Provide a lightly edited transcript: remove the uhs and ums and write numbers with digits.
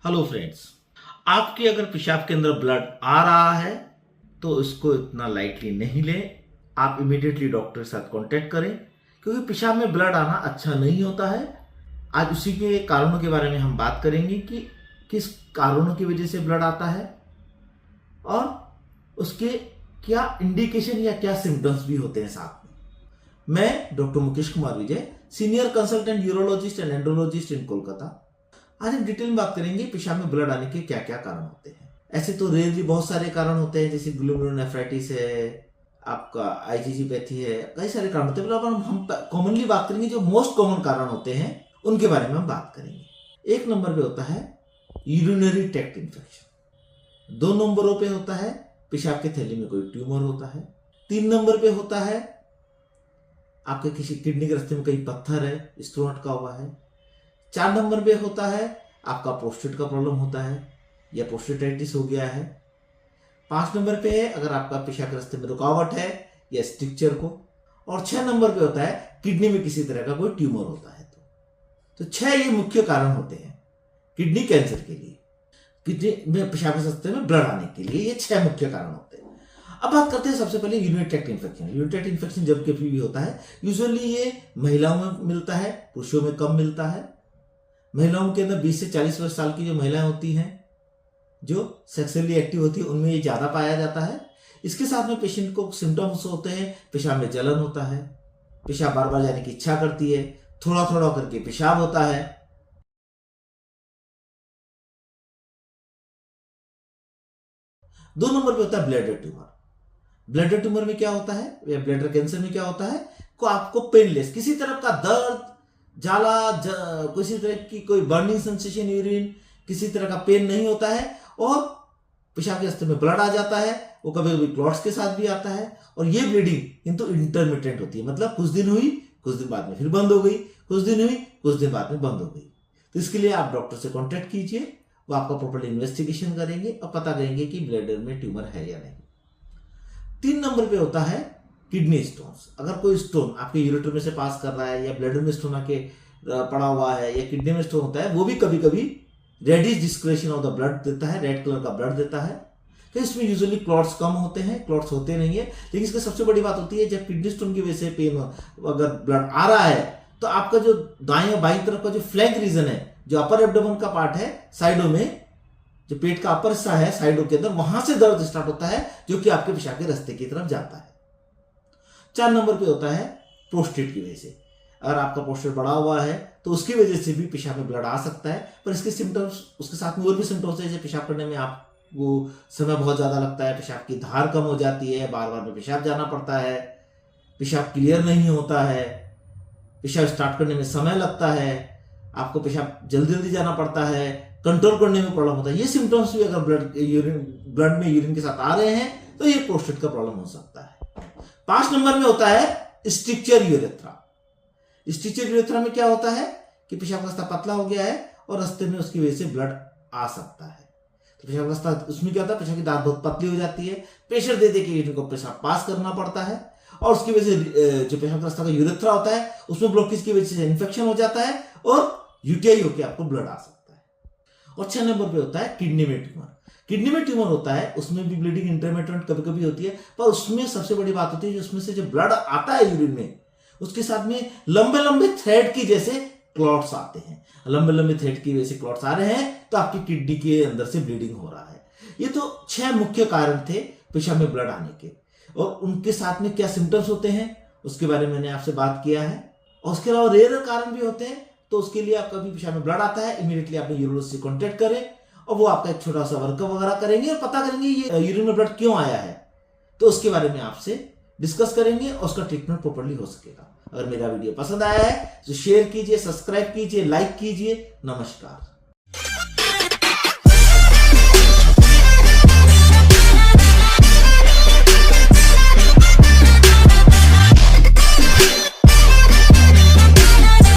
Hello friends, आपके अगर पेशाब के अंदर ब्लड आ रहा है तो इसको इतना लाइटली नहीं लें। आप इमीडिएटली डॉक्टर के साथ कांटेक्ट करें, क्योंकि पेशाब में ब्लड आना अच्छा नहीं होता है। आज उसी के कारणों के बारे में हम बात करेंगे कि किस कारणों की वजह से ब्लड आता है और उसके क्या इंडिकेशन या क्या सिम्टम्स भी होते हैं साथ में। मैं doctor Mukesh Kumar Vijay, senior consultant urologist and andrologist in Kolkata. आज हम डिटेल में बात करेंगे पेशाब में ब्लड आने के क्या क्या कारण होते हैं। ऐसे तो रेयरली बहुत सारे कारण होते हैं, जैसे ग्लोमेरुलोनेफ्राइटिस है, आपका आईजीजीपैथी है, कई सारे कारण होते हैं। मतलब हम कॉमनली बात करेंगे जो मोस्ट कॉमन कारण होते हैं उनके बारे में हम बात करेंगे। एक नंबर पे होता है यूरिनरी ट्रैक्ट इन्फेक्शन। 2 नंबरों पे होता है पेशाब के थैली में कोई ट्यूमर होता है। 3 नंबर पे होता है आपके किसी किडनी के रास्ते में कहीं पत्थर है, स्टोन अटका हुआ है। 4 नंबर पे होता है आपका प्रोस्टेट का प्रॉब्लम होता है या प्रोस्टेटाइटिस हो गया है। 5 नंबर पे है अगर आपका पेशाब के रास्ते में रुकावट है या स्ट्रिक्चर को। और 6 नंबर पे होता है किडनी में किसी तरह का कोई ट्यूमर होता है। तो 6 ये मुख्य कारण होते हैं किडनी कैंसर के लिए, किडनी में पेशाब के रास्ते में ब्लड आने के लिए। ये 6 मुख्य कारण होते हैं। अब बात करते हैं सबसे पहले urinary tract infection. Urinary tract infection जब कभी भी होता है, यूजुअली ये महिलाओं में मिलता है, पुरुषों में कम मिलता है। महिलाओं के अंदर 20 से 40 वर्ष साल की जो महिलाएं होती हैं जो सेक्सुअली एक्टिव होती है उनमें ये ज्यादा पाया जाता है। इसके साथ में पेशेंट को सिम्टम्स होते हैं, पेशाब में जलन होता है, पेशाब बार बार जाने की इच्छा करती है, थोड़ा थोड़ा करके पेशाब होता है। दो नंबर पे होता है ब्लैडर ट्यूमर। ब्लैडर ट्यूमर में क्या होता है या ब्लैडर कैंसर में क्या होता है को आपको पेनलेस, किसी तरह का दर्द, जाला, किसी तरह की कोई बर्निंग सेंसेशन, यूरिन, किसी तरह का पेन नहीं होता है और पेशाब के रास्ते में ब्लड आ जाता है। वो कभी कभी क्लॉट्स के साथ भी आता है और ये ब्लीडिंग किंतु इंटरमिटेंट होती है, मतलब कुछ दिन हुई, कुछ दिन बाद में फिर बंद हो गई, कुछ दिन हुई, कुछ दिन बाद में बंद हो गई। तो इसके लिए आप डॉक्टर से कॉन्टेक्ट कीजिए, वो आपका प्रॉपरली इन्वेस्टिगेशन करेंगे और पता करेंगे कि ब्लैडर में ट्यूमर है या नहीं। 3 नंबर पे होता है किडनी स्टोन्स। अगर कोई स्टोन आपके यूरेटर में से पास कर रहा है या ब्लैडर में स्टोन आके पड़ा हुआ है या किडनी में स्टोन होता है, वो भी कभी कभी रेडिश डिस्कलेशन ऑफ द ब्लड देता है, रेड कलर का ब्लड देता है। तो इसमें यूजुअली क्लॉट्स कम होते हैं, क्लॉट्स होते नहीं है। लेकिन इसकी सबसे बड़ी बात होती है जब किडनी स्टोन की वजह से पेन अगर ब्लड आ रहा है तो आपका जो दाएं और बाईं तरफ का जो फ्लैंक रीजन है, जो अपर एब्डोमेन का पार्ट है, साइडों में जो पेट का अपर हिस्सा है साइडों के अंदर, वहां से दर्द स्टार्ट होता है जो कि आपके पेशाब के रास्ते की तरफ जाता है। 4 नंबर पे होता है प्रोस्टेट की वजह से। अगर आपका प्रोस्टेट बढ़ा हुआ है तो उसकी वजह से भी पेशाब में ब्लड आ सकता है, पर इसके सिम्टम्स, उसके साथ में और भी सिम्टम्स है, जैसे पेशाब करने में आपको समय बहुत ज्यादा लगता है, पेशाब की धार कम हो जाती है, बार बार में पेशाब जाना पड़ता है, पेशाब क्लियर नहीं होता है, पेशाब स्टार्ट करने में समय लगता है, आपको पेशाब जल्दी जल्दी जाना पड़ता है, कंट्रोल करने में प्रॉब्लम होता है। ये सिम्टम्स भी अगर ब्लड में यूरिन के साथ आ रहे हैं तो ये प्रोस्टेट का प्रॉब्लम हो सकता है। 5 नंबर में होता है स्ट्रिक्चर यूरेथ्रा। स्ट्रिक्चर यूरेथ्रा में क्या होता है कि पेशाब का रास्ता पतला हो गया है और रास्ते में उसकी वजह से ब्लड आ सकता है। तो पेशाब का रास्ता, उसमें क्या होता है, पेशाब की दांत बहुत पतली हो जाती है, प्रेशर दे दे के यूरिन को पेशाब पास करना पड़ता है और उसकी वजह से जो पेशाब का रास्ता का यूरेथ्रा होता है उसमें ब्लॉकेज की वजह से इन्फेक्शन हो जाता है और यूटीआई होकर आपको ब्लड आ सकता है। और 6 नंबर पे होता है किडनी में ट्यूमर। किडनी में ट्यूमर होता है, उसमें भी ब्लीडिंग इंटरमिटेंट कभी कभी होती है, पर उसमें सबसे बड़ी बात होती है कि उसमें से जो ब्लड आता है यूरिन में, उसके साथ में लंबे लंबे थ्रेड की जैसे क्लॉट्स आते हैं। लंबे लंबे थ्रेड की वजह से क्लॉट्स आ रहे हैं तो आपकी किडनी के अंदर से ब्लीडिंग हो रहा है। ये तो 6 मुख्य कारण थे पेशाब में ब्लड आने के, और उनके साथ में क्या सिम्टम्स होते हैं उसके बारे में मैंने आपसे बात किया है। और उसके अलावा रेयर कारण भी होते हैं, तो उसके लिए आप कभी पेशाब में ब्लड आता है इमीडिएटली आपने यूरोलॉजिस्ट से कॉन्टेक्ट करें और वो आपका एक छोटा सा वर्कअप वगैरह करेंगे और पता करेंगे ये यूरिन में ब्लड क्यों आया है, तो उसके बारे में आपसे डिस्कस करेंगे और उसका ट्रीटमेंट प्रॉपर्ली हो सकेगा। अगर मेरा वीडियो पसंद आया है तो शेयर कीजिए, सब्सक्राइब कीजिए, लाइक कीजिए। नमस्कार।